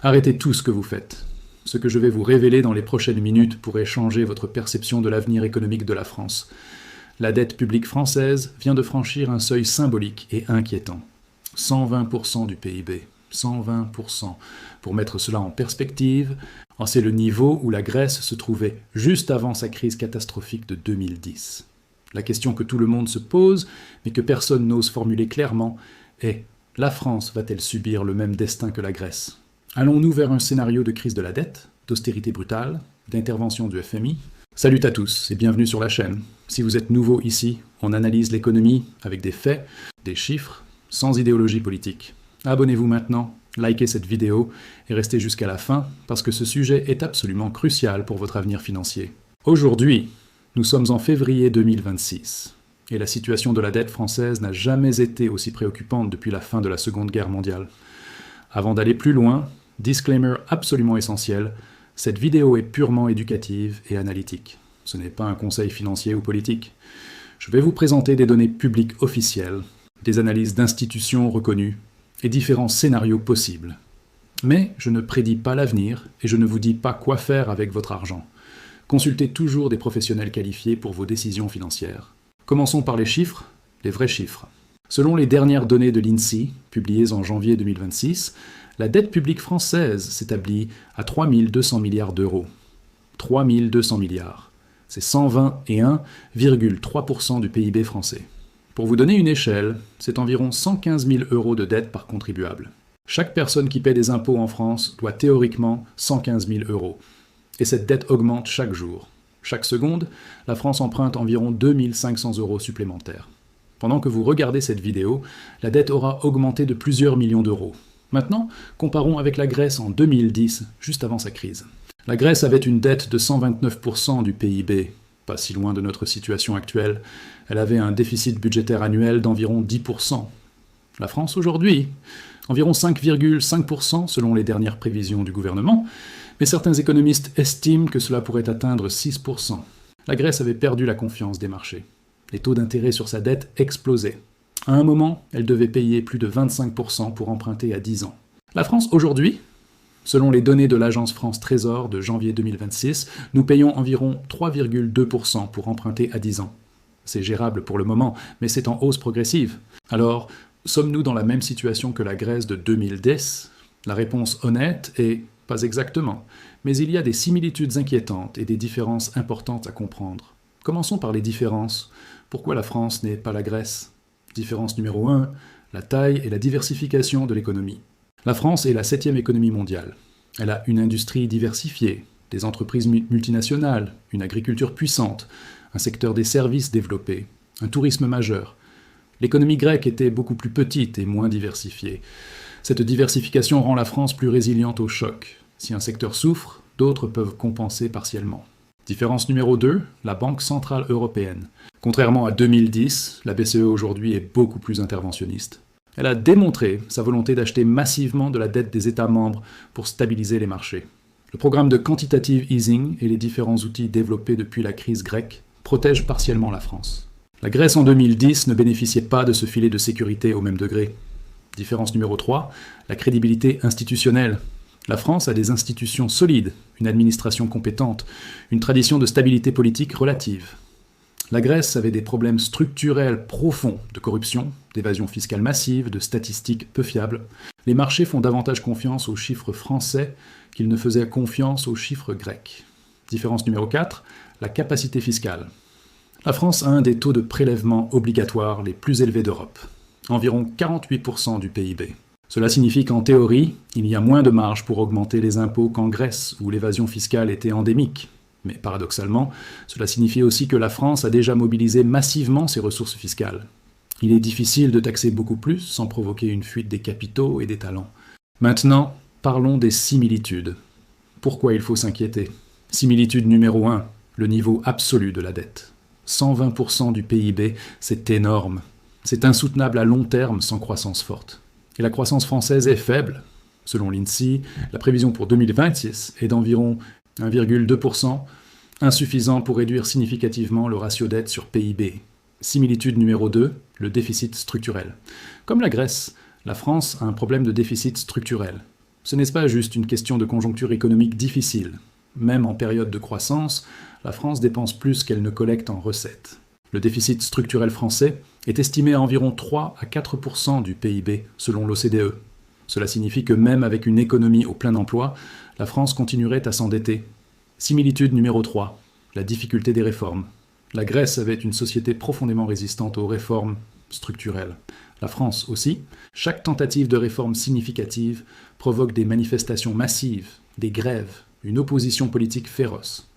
Arrêtez tout ce que vous faites. Ce que je vais vous révéler dans les prochaines minutes pourrait changer votre perception de l'avenir économique de la France. La dette publique française vient de franchir un seuil symbolique et inquiétant. 120% du PIB. 120%. Pour mettre cela en perspective, c'est le niveau où la Grèce se trouvait juste avant sa crise catastrophique de 2010. La question que tout le monde se pose, mais que personne n'ose formuler clairement, est « La France va-t-elle subir le même destin que la Grèce ?» Allons-nous vers un scénario de crise de la dette, d'austérité brutale, d'intervention du FMI? Salut à tous et bienvenue sur la chaîne. Si vous êtes nouveau ici, on analyse l'économie avec des faits, des chiffres, sans idéologie politique. Abonnez-vous maintenant, likez cette vidéo et restez jusqu'à la fin parce que ce sujet est absolument crucial pour votre avenir financier. Aujourd'hui, nous sommes en février 2026 et la situation de la dette française n'a jamais été aussi préoccupante depuis la fin de la Seconde Guerre mondiale. Avant d'aller plus loin, disclaimer absolument essentiel, cette vidéo est purement éducative et analytique. Ce n'est pas un conseil financier ou politique. Je vais vous présenter des données publiques officielles, des analyses d'institutions reconnues et différents scénarios possibles. Mais je ne prédis pas l'avenir et je ne vous dis pas quoi faire avec votre argent. Consultez toujours des professionnels qualifiés pour vos décisions financières. Commençons par les chiffres, les vrais chiffres. Selon les dernières données de l'INSEE, publiées en janvier 2026, la dette publique française s'établit à 3 200 milliards d'euros. 3 200 milliards. C'est 121,3% du PIB français. Pour vous donner une échelle, c'est environ 115 000 euros de dette par contribuable. Chaque personne qui paie des impôts en France doit théoriquement 115 000 euros. Et cette dette augmente chaque jour. Chaque seconde, la France emprunte environ 2 500 euros supplémentaires. Pendant que vous regardez cette vidéo, la dette aura augmenté de plusieurs millions d'euros. Maintenant, comparons avec la Grèce en 2010, juste avant sa crise. La Grèce avait une dette de 129% du PIB, pas si loin de notre situation actuelle. Elle avait un déficit budgétaire annuel d'environ 10%. La France aujourd'hui, environ 5,5% selon les dernières prévisions du gouvernement, mais certains économistes estiment que cela pourrait atteindre 6%. La Grèce avait perdu la confiance des marchés. Les taux d'intérêt sur sa dette explosaient. À un moment, elle devait payer plus de 25% pour emprunter à 10 ans. La France aujourd'hui, selon les données de l'agence France Trésor de janvier 2026, nous payons environ 3,2% pour emprunter à 10 ans. C'est gérable pour le moment, mais c'est en hausse progressive. Alors, sommes-nous dans la même situation que la Grèce de 2010? La réponse honnête est « pas exactement », mais il y a des similitudes inquiétantes et des différences importantes à comprendre. Commençons par les différences. Pourquoi la France n'est pas la Grèce? Différence numéro 1, la taille et la diversification de l'économie. La France est la 7e économie mondiale. Elle a une industrie diversifiée, des entreprises multinationales, une agriculture puissante, un secteur des services développé, un tourisme majeur. L'économie grecque était beaucoup plus petite et moins diversifiée. Cette diversification rend la France plus résiliente aux chocs. Si un secteur souffre, d'autres peuvent compenser partiellement. Différence numéro 2, la Banque centrale européenne. Contrairement à 2010, la BCE aujourd'hui est beaucoup plus interventionniste. Elle a démontré sa volonté d'acheter massivement de la dette des États membres pour stabiliser les marchés. Le programme de quantitative easing et les différents outils développés depuis la crise grecque protègent partiellement la France. La Grèce en 2010 ne bénéficiait pas de ce filet de sécurité au même degré. Différence numéro 3, la crédibilité institutionnelle. La France a des institutions solides, une administration compétente, une tradition de stabilité politique relative. La Grèce avait des problèmes structurels profonds de corruption, d'évasion fiscale massive, de statistiques peu fiables. Les marchés font davantage confiance aux chiffres français qu'ils ne faisaient confiance aux chiffres grecs. Différence numéro 4, la capacité fiscale. La France a un des taux de prélèvement obligatoires les plus élevés d'Europe, environ 48% du PIB. Cela signifie qu'en théorie, il y a moins de marge pour augmenter les impôts qu'en Grèce, où l'évasion fiscale était endémique. Mais paradoxalement, cela signifie aussi que la France a déjà mobilisé massivement ses ressources fiscales. Il est difficile de taxer beaucoup plus sans provoquer une fuite des capitaux et des talents. Maintenant, parlons des similitudes. Pourquoi il faut s'inquiéter? Similitude numéro 1, le niveau absolu de la dette. 120% du PIB, c'est énorme. C'est insoutenable à long terme sans croissance forte. Et la croissance française est faible. Selon l'INSEE, la prévision pour 2026 est d'environ 1,2%, insuffisant pour réduire significativement le ratio dette sur PIB. Similitude numéro 2, le déficit structurel. Comme la Grèce, la France a un problème de déficit structurel. Ce n'est pas juste une question de conjoncture économique difficile. Même en période de croissance, la France dépense plus qu'elle ne collecte en recettes. Le déficit structurel français est estimé à environ 3 à 4% du PIB, selon l'OCDE. Cela signifie que même avec une économie au plein emploi, la France continuerait à s'endetter. Similitude numéro 3, la difficulté des réformes. La Grèce avait une société profondément résistante aux réformes structurelles. La France aussi. Chaque tentative de réforme significative provoque des manifestations massives, des grèves, une opposition politique féroce.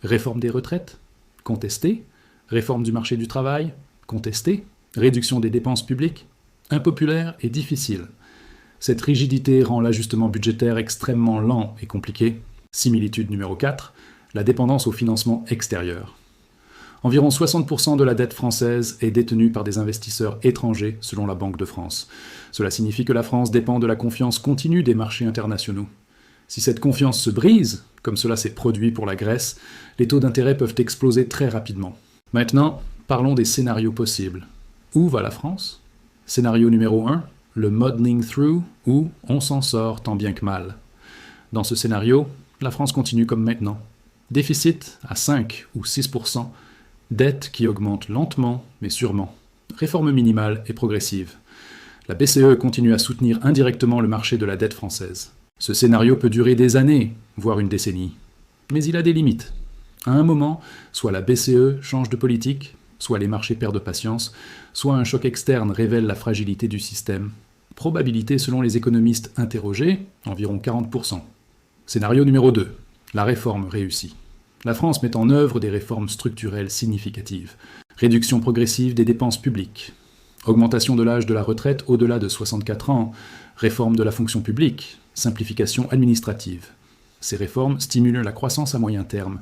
Réforme des retraites? Contestée. Réforme du marché du travail? Contestée. Réduction des dépenses publiques? Impopulaire et difficile. Cette rigidité rend l'ajustement budgétaire extrêmement lent et compliqué. Similitude numéro 4, la dépendance au financement extérieur. Environ 60% de la dette française est détenue par des investisseurs étrangers, selon la Banque de France. Cela signifie que la France dépend de la confiance continue des marchés internationaux. Si cette confiance se brise, comme cela s'est produit pour la Grèce, les taux d'intérêt peuvent exploser très rapidement. Maintenant, parlons des scénarios possibles. Où va la France? Scénario numéro 1, le muddling through, ou on s'en sort tant bien que mal. Dans ce scénario, la France continue comme maintenant. Déficit à 5 ou 6%, dette qui augmente lentement mais sûrement. Réforme minimale et progressive. La BCE continue à soutenir indirectement le marché de la dette française. Ce scénario peut durer des années, voire une décennie. Mais il a des limites. À un moment, soit la BCE change de politique, soit les marchés perdent patience, soit un choc externe révèle la fragilité du système. Probabilité selon les économistes interrogés, environ 40%. Scénario numéro 2. La réforme réussit. La France met en œuvre des réformes structurelles significatives. Réduction progressive des dépenses publiques. Augmentation de l'âge de la retraite au-delà de 64 ans. Réforme de la fonction publique. Simplification administrative. Ces réformes stimulent la croissance à moyen terme.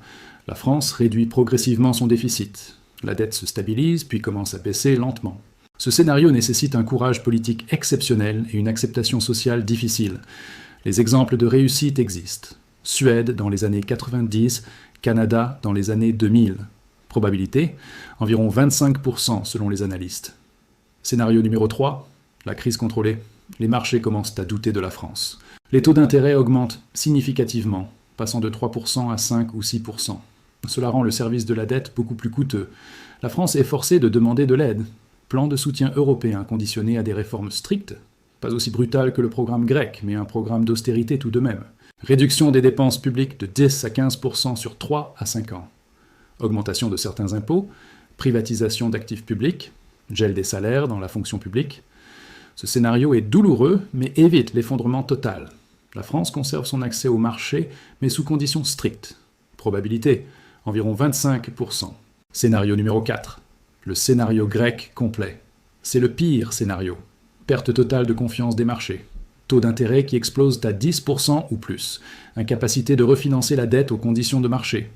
La France réduit progressivement son déficit. La dette se stabilise puis commence à baisser lentement. Ce scénario nécessite un courage politique exceptionnel et une acceptation sociale difficile. Les exemples de réussite existent. Suède dans les années 90, Canada dans les années 2000. Probabilité, environ 25% selon les analystes. Scénario numéro 3, la crise contrôlée. Les marchés commencent à douter de la France. Les taux d'intérêt augmentent significativement, passant de 3% à 5 ou 6%. Cela rend le service de la dette beaucoup plus coûteux. La France est forcée de demander de l'aide. Plan de soutien européen conditionné à des réformes strictes, pas aussi brutal que le programme grec, mais un programme d'austérité tout de même. Réduction des dépenses publiques de 10 à 15% sur 3 à 5 ans. Augmentation de certains impôts, privatisation d'actifs publics, gel des salaires dans la fonction publique. Ce scénario est douloureux, mais évite l'effondrement total. La France conserve son accès au marché, mais sous conditions strictes. Probabilité, environ 25%. Scénario numéro 4. Le scénario grec complet. C'est le pire scénario. Perte totale de confiance des marchés. Taux d'intérêt qui explosent à 10% ou plus. Incapacité de refinancer la dette aux conditions de marché.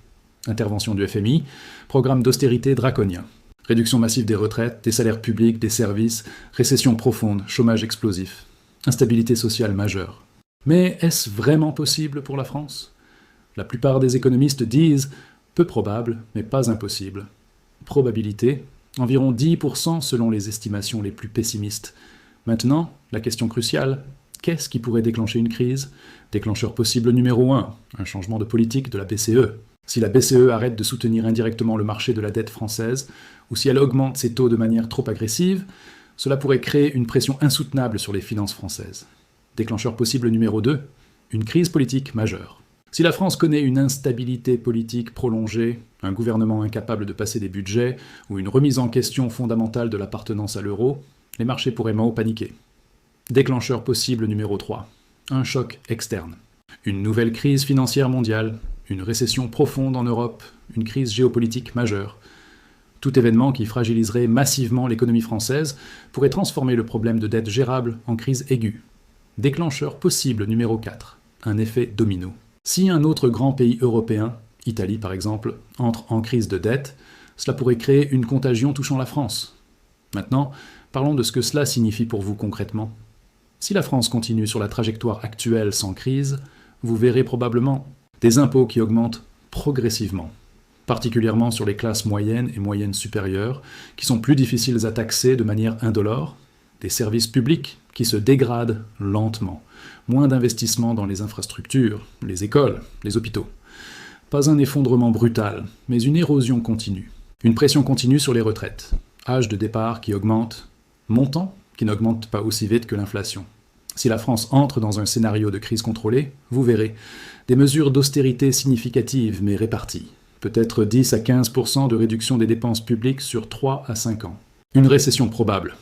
Intervention du FMI. Programme d'austérité draconien. Réduction massive des retraites, des salaires publics, des services. Récession profonde, chômage explosif. Instabilité sociale majeure. Mais est-ce vraiment possible pour la France? La plupart des économistes disent peu probable, mais pas impossible. Probabilité, environ 10% selon les estimations les plus pessimistes. Maintenant, la question cruciale, qu'est-ce qui pourrait déclencher une crise? Déclencheur possible numéro 1, un changement de politique de la BCE. Si la BCE arrête de soutenir indirectement le marché de la dette française, ou si elle augmente ses taux de manière trop agressive, cela pourrait créer une pression insoutenable sur les finances françaises. Déclencheur possible numéro 2, une crise politique majeure. Si la France connaît une instabilité politique prolongée, un gouvernement incapable de passer des budgets, ou une remise en question fondamentale de l'appartenance à l'euro, les marchés pourraient paniquer. Déclencheur possible numéro 3, un choc externe. Une nouvelle crise financière mondiale, une récession profonde en Europe, une crise géopolitique majeure. Tout événement qui fragiliserait massivement l'économie française pourrait transformer le problème de dette gérable en crise aiguë. Déclencheur possible numéro 4, un effet domino. Si un autre grand pays européen, Italie par exemple, entre en crise de dette, cela pourrait créer une contagion touchant la France. Maintenant, parlons de ce que cela signifie pour vous concrètement. Si la France continue sur la trajectoire actuelle sans crise, vous verrez probablement des impôts qui augmentent progressivement, particulièrement sur les classes moyennes et moyennes supérieures, qui sont plus difficiles à taxer de manière indolore, des services publics qui se dégrade lentement. Moins d'investissements dans les infrastructures, les écoles, les hôpitaux. Pas un effondrement brutal, mais une érosion continue. Une pression continue sur les retraites. Âge de départ qui augmente, montant qui n'augmente pas aussi vite que l'inflation. Si la France entre dans un scénario de crise contrôlée, vous verrez des mesures d'austérité significatives mais réparties. Peut-être 10 à 15% de réduction des dépenses publiques sur 3 à 5 ans. Une récession probable.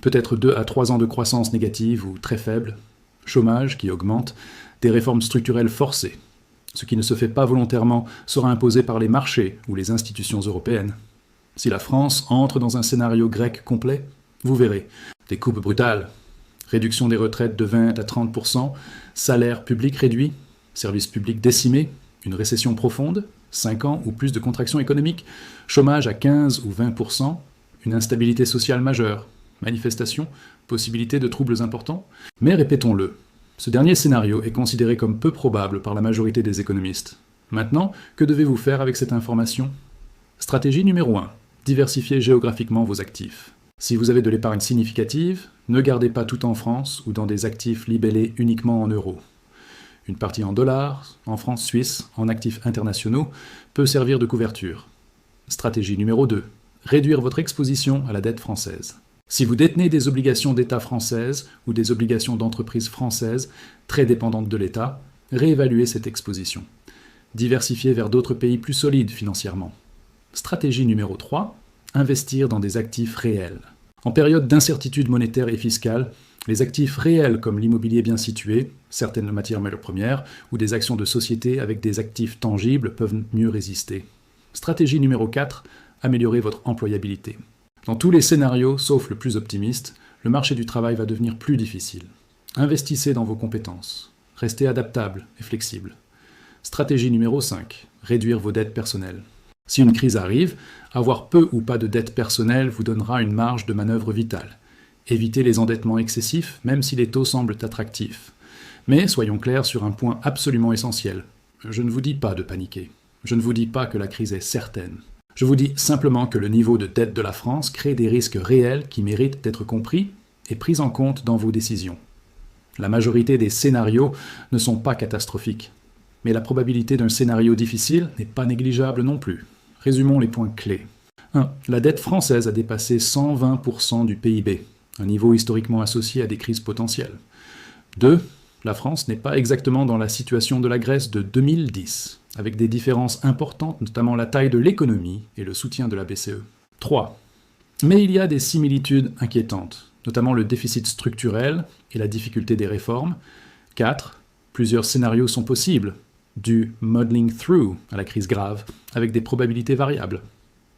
Peut-être 2 à 3 ans de croissance négative ou très faible. Chômage qui augmente. Des réformes structurelles forcées. Ce qui ne se fait pas volontairement sera imposé par les marchés ou les institutions européennes. Si la France entre dans un scénario grec complet, vous verrez des coupes brutales. Réduction des retraites de 20 à 30%, salaire public réduit, services publics décimés, une récession profonde, 5 ans ou plus de contraction économique, chômage à 15 ou 20%, une instabilité sociale majeure, manifestations, possibilité de troubles importants. Mais répétons-le, ce dernier scénario est considéré comme peu probable par la majorité des économistes. Maintenant, que devez-vous faire avec cette information? Stratégie numéro 1. Diversifiez géographiquement vos actifs. Si vous avez de l'épargne significative, ne gardez pas tout en France ou dans des actifs libellés uniquement en euros. Une partie en dollars, en francs suisses, en actifs internationaux, peut servir de couverture. Stratégie numéro 2. Réduire votre exposition à la dette française. Si vous détenez des obligations d'État françaises ou des obligations d'entreprises françaises très dépendantes de l'État, réévaluez cette exposition. Diversifiez vers d'autres pays plus solides financièrement. Stratégie numéro 3. Investir dans des actifs réels. En période d'incertitude monétaire et fiscale, les actifs réels comme l'immobilier bien situé, certaines matières premières ou des actions de société avec des actifs tangibles peuvent mieux résister. Stratégie numéro 4. Améliorer votre employabilité. Dans tous les scénarios, sauf le plus optimiste, le marché du travail va devenir plus difficile. Investissez dans vos compétences. Restez adaptable et flexible. Stratégie numéro 5. Réduire vos dettes personnelles. Si une crise arrive, avoir peu ou pas de dette personnelle vous donnera une marge de manœuvre vitale. Évitez les endettements excessifs, même si les taux semblent attractifs. Mais soyons clairs sur un point absolument essentiel. Je ne vous dis pas de paniquer. Je ne vous dis pas que la crise est certaine. Je vous dis simplement que le niveau de dette de la France crée des risques réels qui méritent d'être compris et pris en compte dans vos décisions. La majorité des scénarios ne sont pas catastrophiques. Mais la probabilité d'un scénario difficile n'est pas négligeable non plus. Résumons les points clés. 1. La dette française a dépassé 120% du PIB, un niveau historiquement associé à des crises potentielles. 2. La France n'est pas exactement dans la situation de la Grèce de 2010, avec des différences importantes, notamment la taille de l'économie et le soutien de la BCE. 3. Mais il y a des similitudes inquiétantes, notamment le déficit structurel et la difficulté des réformes. 4. Plusieurs scénarios sont possibles, du modeling through à la crise grave, avec des probabilités variables.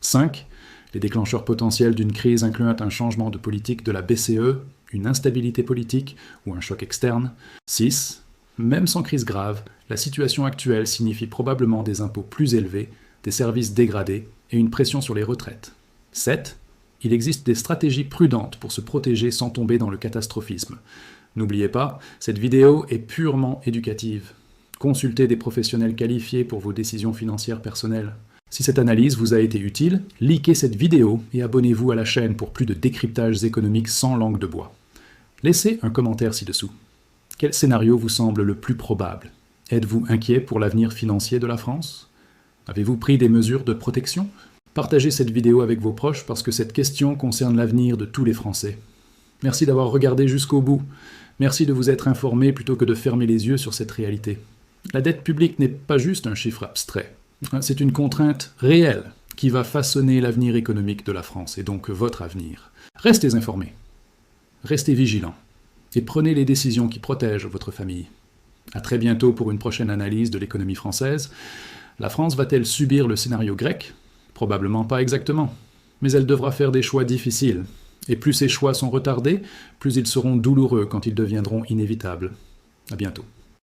5. Les déclencheurs potentiels d'une crise incluant un changement de politique de la BCE, une instabilité politique ou un choc externe. 6. Même sans crise grave, la situation actuelle signifie probablement des impôts plus élevés, des services dégradés et une pression sur les retraites. 7. Il existe des stratégies prudentes pour se protéger sans tomber dans le catastrophisme. N'oubliez pas, cette vidéo est purement éducative. Consultez des professionnels qualifiés pour vos décisions financières personnelles. Si cette analyse vous a été utile, likez cette vidéo et abonnez-vous à la chaîne pour plus de décryptages économiques sans langue de bois. Laissez un commentaire ci-dessous. Quel scénario vous semble le plus probable? Êtes-vous inquiet pour l'avenir financier de la France? Avez-vous pris des mesures de protection? Partagez cette vidéo avec vos proches parce que cette question concerne l'avenir de tous les Français. Merci d'avoir regardé jusqu'au bout. Merci de vous être informé plutôt que de fermer les yeux sur cette réalité. La dette publique n'est pas juste un chiffre abstrait. C'est une contrainte réelle qui va façonner l'avenir économique de la France et donc votre avenir. Restez informés, restez vigilants et prenez les décisions qui protègent votre famille. À très bientôt pour une prochaine analyse de l'économie française. La France va-t-elle subir le scénario grec? Probablement pas exactement, mais elle devra faire des choix difficiles. Et plus ces choix sont retardés, plus ils seront douloureux quand ils deviendront inévitables. À bientôt.